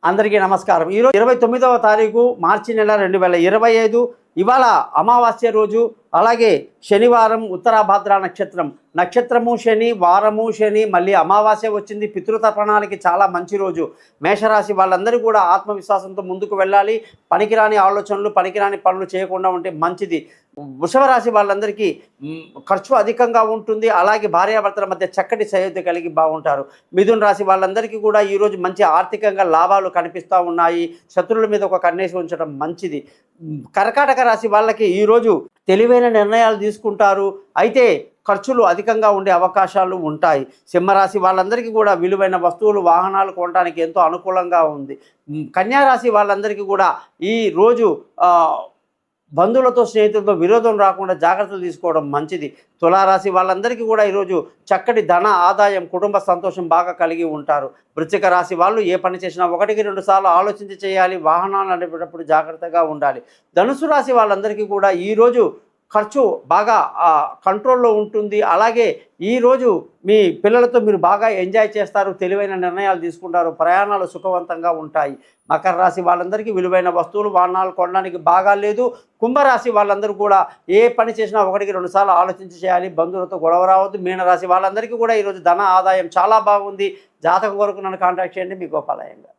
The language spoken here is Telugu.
అందరికీ నమస్కారం. ఈరోజు 29వ తారీఖు మార్చి నెల 2025. ఇవాళ అమావాస్య రోజు. అలాగే శనివారం, ఉత్తరాభాద్ర నక్షత్రము శని, వారము శని, మళ్ళీ అమావాస్య వచ్చింది. పితృతర్పణాలకి చాలా మంచి రోజు. మేషరాశి వాళ్ళందరూ కూడా ఆత్మవిశ్వాసంతో ముందుకు వెళ్ళాలి. పనికిరాని ఆలోచనలు, పనికిరాని పనులు చేయకుండా ఉంటే మంచిది. వృషభ రాశి వాళ్ళందరికీ ఖర్చు అధికంగా ఉంటుంది. అలాగే భార్యాభర్తల మధ్య చక్కటి సయోధ్య కలిగి బాగుంటారు. మిథున రాశి వాళ్ళందరికీ కూడా ఈరోజు మంచి ఆర్థికంగా లాభాలు కనిపిస్తూ ఉన్నాయి. శత్రువుల మీద ఒక కన్నేసి ఉంచడం మంచిది. కర్కాటక రాశి వాళ్ళకి ఈరోజు తెలివైన నిర్ణయాలు తీసుకుంటారు. అయితే ఖర్చులు అధికంగా ఉండే అవకాశాలు ఉంటాయి. సింహరాశి వాళ్ళందరికీ కూడా విలువైన వస్తువులు, వాహనాలు కొనడానికి ఎంతో అనుకూలంగా ఉంది. కన్యారాశి వాళ్ళందరికీ కూడా ఈ రోజు బంధువులతో, స్నేహితులతో విరోధం రాకుండా జాగ్రత్తలు తీసుకోవడం మంచిది. తులారాశి వాళ్ళందరికీ కూడా ఈరోజు చక్కటి ధన ఆదాయం, కుటుంబ సంతోషం బాగా కలిగి ఉంటారు. వృశ్చిక రాశి వాళ్ళు ఏ పని చేసినా 1-2 సార్లు ఆలోచించి చేయాలి. వాహనాలు నడిపేటప్పుడు జాగ్రత్తగా ఉండాలి. ధనుసు రాశి వాళ్ళందరికీ కూడా ఈరోజు ఖర్చు బాగా కంట్రోల్లో ఉంటుంది. అలాగే ఈరోజు మీ పిల్లలతో మీరు బాగా ఎంజాయ్ చేస్తారు. తెలివైన నిర్ణయాలు తీసుకుంటారు. ప్రయాణాలు సుఖవంతంగా ఉంటాయి. మకర రాశి వాళ్ళందరికీ విలువైన వస్తువులు, వాహనాలు కొనడానికి బాగా లేదు. కుంభరాశి వాళ్ళందరూ కూడా ఏ పని చేసినా 1-2 సార్లు ఆలోచించి చేయాలి. బంధువులతో గొడవ రావద్దు. మీనరాశి వాళ్ళందరికీ కూడా ఈరోజు ధన ఆదాయం చాలా బాగుంది. జాతకం కొరకు నన్ను కాంటాక్ట్ చేయండి. మీ గోపాలయ్య గారు.